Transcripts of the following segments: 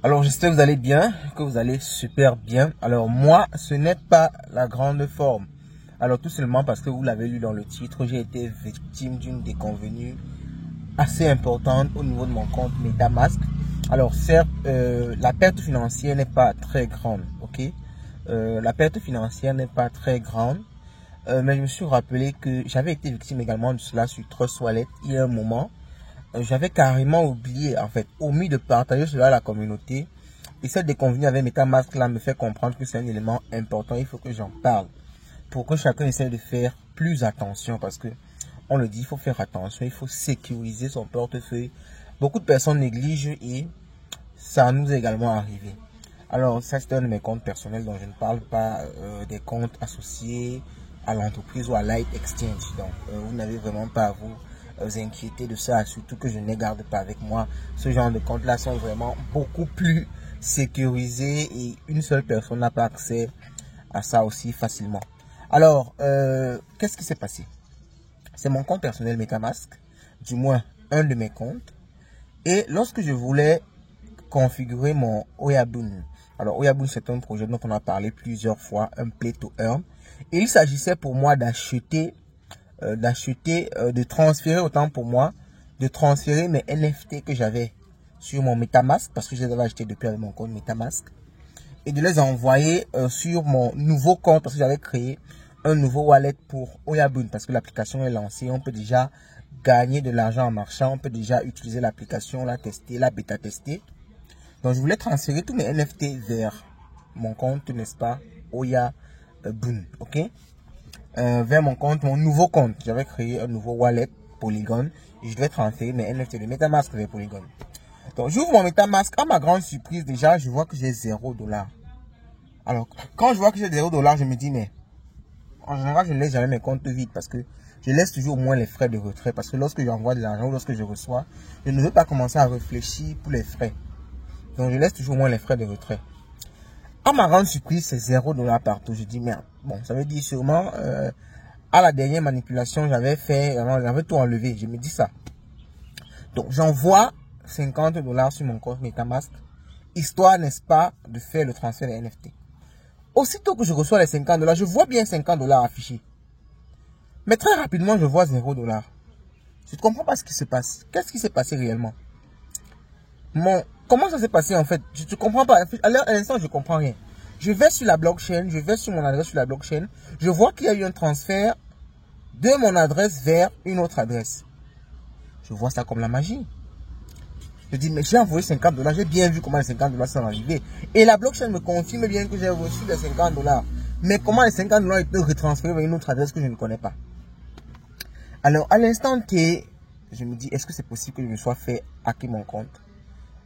Alors j'espère que vous allez bien, que vous allez super bien. Alors moi, ce n'est pas la grande forme. Alors tout simplement parce que vous l'avez lu dans le titre, j'ai été victime d'une déconvenue assez importante au niveau de mon compte MetaMask. Alors certes, la perte financière n'est pas très grande, ok. La perte financière n'est pas très grande, mais je me suis rappelé que j'avais été victime également de cela sur Trust Wallet il y a un moment. J'avais carrément oublié, en fait, omis de partager cela à la communauté. Et cette déconvenue avec MetaMask là me fait comprendre que c'est un élément important. Il faut que j'en parle pour que chacun essaie de faire plus attention, parce que on le dit, il faut faire attention, il faut sécuriser son portefeuille. Beaucoup de personnes négligent et ça nous est également arrivé. Alors ça, c'est un de mes comptes personnels, dont je ne parle pas des comptes associés à l'entreprise ou à Light Exchange. Donc vous n'avez vraiment pas à vous inquiéter de ça, surtout que je ne les garde pas avec moi. Ce genre de comptes là sont vraiment beaucoup plus sécurisés et une seule personne n'a pas accès à ça aussi facilement. Alors qu'est-ce qui s'est passé? C'est mon compte personnel MetaMask, du moins un de mes comptes, et lorsque je voulais configurer mon Oyabun. Alors Oyabun, c'est un projet dont on a parlé plusieurs fois, un play to earn, et il s'agissait pour moi d'acheter, de transférer, autant pour moi, de transférer mes NFT que j'avais sur mon MetaMask, parce que je les avais achetés depuis avec mon compte MetaMask, et de les envoyer sur mon nouveau compte, parce que j'avais créé un nouveau wallet pour Oyabun, parce que l'application est lancée, on peut déjà gagner de l'argent en marchant, on peut déjà utiliser l'application, la tester, la bêta tester. Donc je voulais transférer tous mes NFT vers mon compte, n'est-ce pas, Oyabun, ok, vers mon compte, mon nouveau compte. J'avais créé un nouveau wallet Polygon et je devais transférer mes NFT de MetaMask vers Polygon. Donc j'ouvre mon MetaMask, à ma grande surprise déjà, je vois que j'ai $0. Alors quand je vois que j'ai $0, je me dis mais en général je ne laisse jamais mes comptes vides, parce que je laisse toujours au moins les frais de retrait, parce que lorsque j'envoie de l'argent ou lorsque je reçois, je ne veux pas commencer à réfléchir pour les frais. Donc je laisse toujours au moins les frais de retrait. À ma grande surprise, c'est $0 partout. Je dis merde. Bon, ça veut dire sûrement à la dernière manipulation, j'avais tout enlevé. Je me dis ça. Donc j'envoie $50 sur mon compte MetaMask, histoire, n'est-ce pas, de faire le transfert des NFT. Aussitôt que je reçois les $50, je vois bien $50 affichés. Mais très rapidement, je vois $0. Je ne comprends pas ce qui se passe. Qu'est-ce qui s'est passé réellement? Comment ça s'est passé en fait? Je ne comprends pas. À l'instant, je ne comprends rien. Je vais sur la blockchain, je vais sur mon adresse sur la blockchain. Je vois qu'il y a eu un transfert de mon adresse vers une autre adresse. Je vois ça comme la magie. Je dis, mais j'ai envoyé $50, j'ai bien vu comment les $50 sont arrivés. Et la blockchain me confirme bien que j'ai reçu les $50. Mais comment les $50 étaient retransférés vers une autre adresse que je ne connais pas? Alors, à l'instant T, je me dis, est-ce que c'est possible que je me sois fait hacker mon compte?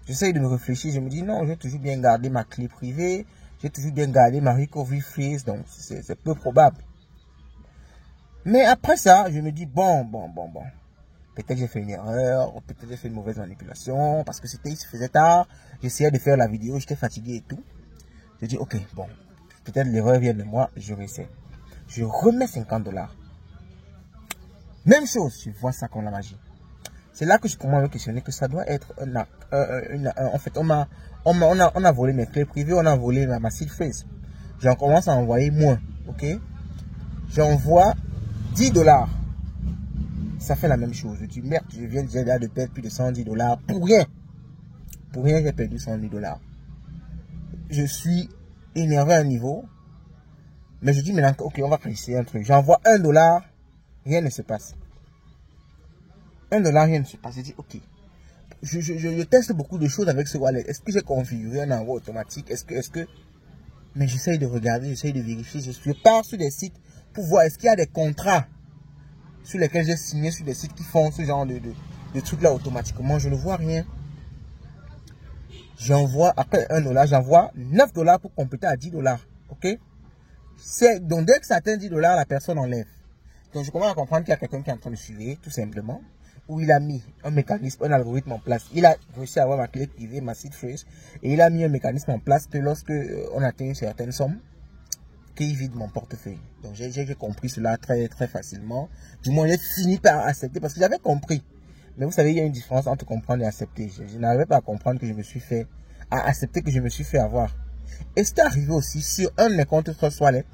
J'essaye de me réfléchir, je me dis, non, j'ai toujours bien gardé ma clé privée, j'ai toujours bien gardé ma recovery phrase, donc c'est peu probable. Mais après ça, je me dis, bon. Peut-être j'ai fait une erreur, peut-être j'ai fait une mauvaise manipulation, parce que il se faisait tard, j'essayais de faire la vidéo, j'étais fatigué et tout. Je dis, ok, bon, peut-être l'erreur vient de moi, je réessaie. Je remets $50. Même chose, je vois ça comme la magie. C'est là que je commence à me questionner que ça doit être en fait, on a volé mes clés privées, on a volé ma seed phrase. J'en commence à envoyer moins, ok? J'envoie $10. Ça fait la même chose. Je dis merde, je viens déjà de perdre plus de $110 pour rien. Pour rien, j'ai perdu $110. Je suis énervé à un niveau. Mais je dis maintenant, ok, on va essayer un truc. J'envoie $1, rien ne se passe. $1, rien ne se passe. Je dis ok. Je teste beaucoup de choses avec ce wallet. Est-ce que j'ai configuré un envoi automatique? Est-ce que... Mais j'essaye de regarder, j'essaye de vérifier. Je pars sur des sites pour voir est-ce qu'il y a des contrats sur lesquels j'ai signé sur des sites qui font ce genre de trucs là automatiquement. Je ne vois rien. J'envoie, après $1, j'envoie $9 pour compléter à $10. Ok? Donc dès que ça atteint $10, la personne enlève. Donc je commence à comprendre qu'il y a quelqu'un qui est en train de suivre, tout simplement. Où il a mis un mécanisme, un algorithme en place. Il a réussi à avoir ma clé privée, ma seed phrase, et il a mis un mécanisme en place que lorsque on atteint une certaine somme, qu'il vide mon portefeuille. Donc j'ai compris cela très facilement. Du moins j'ai fini par accepter parce que j'avais compris. Mais vous savez, il y a une différence entre comprendre et accepter. Je n'arrivais pas à comprendre que je me suis fait à accepter que je me suis fait avoir. Et c'était arrivé aussi sur un de mes comptes Trust Wallet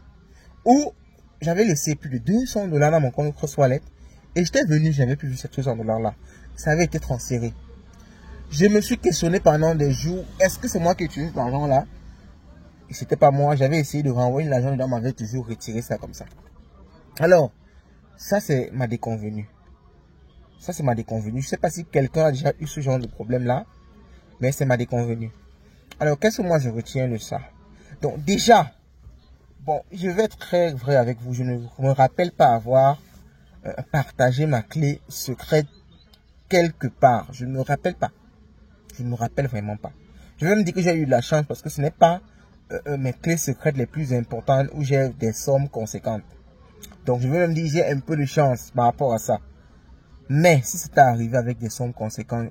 où j'avais laissé plus de 200 $ dans mon compte Trust Wallet et j'étais venu, je n'avais plus vu ces 200 $ là. Ça avait été transféré. Je me suis questionné pendant des jours, est-ce que c'est moi qui utilise cet argent là? Et c'était pas moi, j'avais essayé de renvoyer l'argent dedans, m'avait toujours retiré ça comme ça. Alors, ça c'est ma déconvenue. Ça c'est ma déconvenue. Je ne sais pas si quelqu'un a déjà eu ce genre de problème là, mais c'est ma déconvenue. Alors, qu'est-ce que moi je retiens de ça? Donc déjà, bon, je vais être très vrai avec vous. Je ne me rappelle pas avoir partagé ma clé secrète quelque part. Je ne me rappelle pas. Je ne me rappelle vraiment pas. Je vais me dire que j'ai eu de la chance parce que ce n'est pas mes clés secrètes les plus importantes où j'ai des sommes conséquentes. Donc, je vais me dire que j'ai un peu de chance par rapport à ça. Mais si c'était arrivé avec des sommes conséquentes,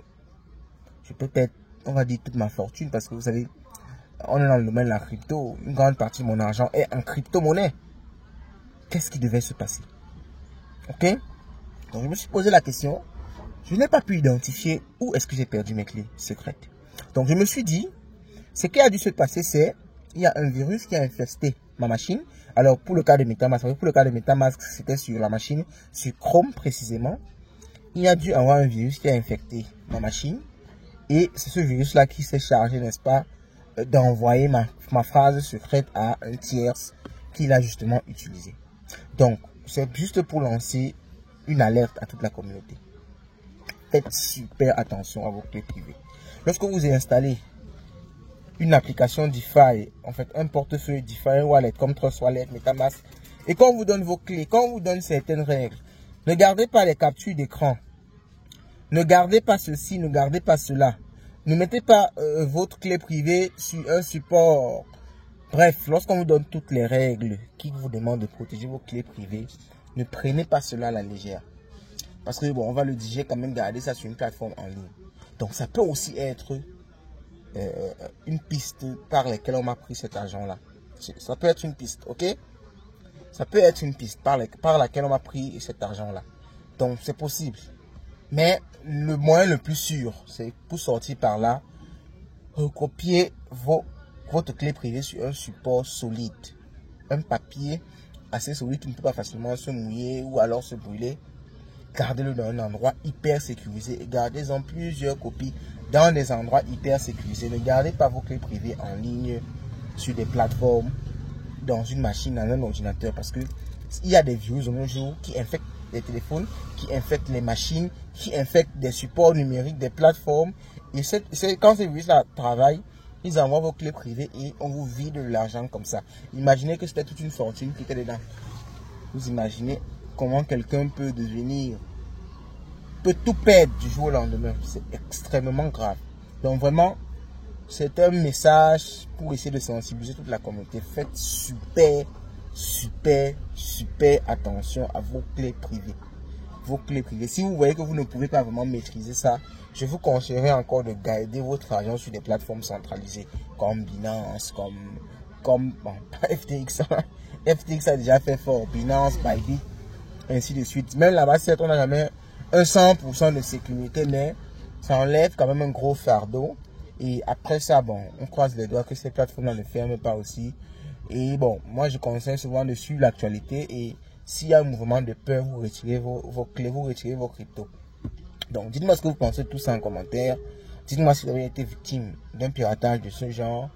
je peux peut-être, on va dire, toute ma fortune parce que vous savez, on est dans le domaine de la crypto. Une grande partie de mon argent est en crypto-monnaie. Qu'est-ce qui devait se passer? Ok? Donc, je me suis posé la question. Je n'ai pas pu identifier où est-ce que j'ai perdu mes clés secrètes. Donc, je me suis dit, ce qui a dû se passer, c'est il y a un virus qui a infesté ma machine. Alors, pour le cas de MetaMask, c'était sur la machine, sur Chrome précisément. Il y a dû avoir un virus qui a infecté ma machine. Et c'est ce virus-là qui s'est chargé, n'est-ce pas, d'envoyer ma phrase secrète à un tierce qui l'a justement utilisé. Donc, c'est juste pour lancer une alerte à toute la communauté. Faites super attention à vos clés privées. Lorsque vous installez une application DeFi, en fait un portefeuille DeFi Wallet comme Trust Wallet, MetaMask, et quand on vous donne vos clés, quand on vous donne certaines règles, ne gardez pas les captures d'écran. Ne gardez pas ceci, ne gardez pas cela. Ne mettez pas votre clé privée sur un support. Bref, lorsqu'on vous donne toutes les règles qui vous demandent de protéger vos clés privées, ne prenez pas cela à la légère. Parce que bon, on va le dire, quand même garder ça sur une plateforme en ligne. Donc ça peut aussi être une piste par laquelle on m'a pris cet argent-là. Ça peut être une piste, ok? Ça peut être une piste par laquelle on m'a pris cet argent-là. Donc c'est possible. Mais le moyen le plus sûr, c'est pour sortir par là, recopier votre clé privée sur un support solide. Un papier assez solide qui ne peut pas facilement se mouiller ou alors se brûler. Gardez-le dans un endroit hyper sécurisé et gardez-en plusieurs copies dans des endroits hyper sécurisés. Ne gardez pas vos clés privées en ligne sur des plateformes, dans une machine, dans un ordinateur, parce que il y a des virus de nos jours qui infectent les téléphones, qui infectent les machines, qui infectent des supports numériques, des plateformes. Et quand ces virus-là travaillent, ils envoient vos clés privées et on vous vide de l'argent comme ça. Imaginez que c'était toute une fortune qui était dedans. Vous imaginez comment quelqu'un peut tout perdre du jour au lendemain. C'est extrêmement grave. Donc vraiment, c'est un message pour essayer de sensibiliser toute la communauté. Faites super attention à vos clés privées. Vos clés privées. Si vous voyez que vous ne pouvez pas vraiment maîtriser ça, je vous conseillerais encore de garder votre argent sur des plateformes centralisées comme Binance, comme bon, FTX. FTX a déjà fait fort. Binance, Bybit, ainsi de suite. Même là-bas, certes, on n'a jamais un 100% de sécurité, mais ça enlève quand même un gros fardeau. Et après ça, bon, on croise les doigts que ces plateformes-là ne ferment pas aussi. Et bon, moi je conseille souvent de suivre l'actualité et s'il y a un mouvement de peur, vous retirez vos clés, vous retirez vos cryptos. Donc dites-moi ce que vous pensez de tout ça en commentaire. Dites-moi si vous avez été victime d'un piratage de ce genre.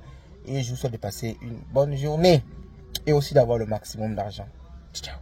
Et je vous souhaite de passer une bonne journée et aussi d'avoir le maximum d'argent. Ciao.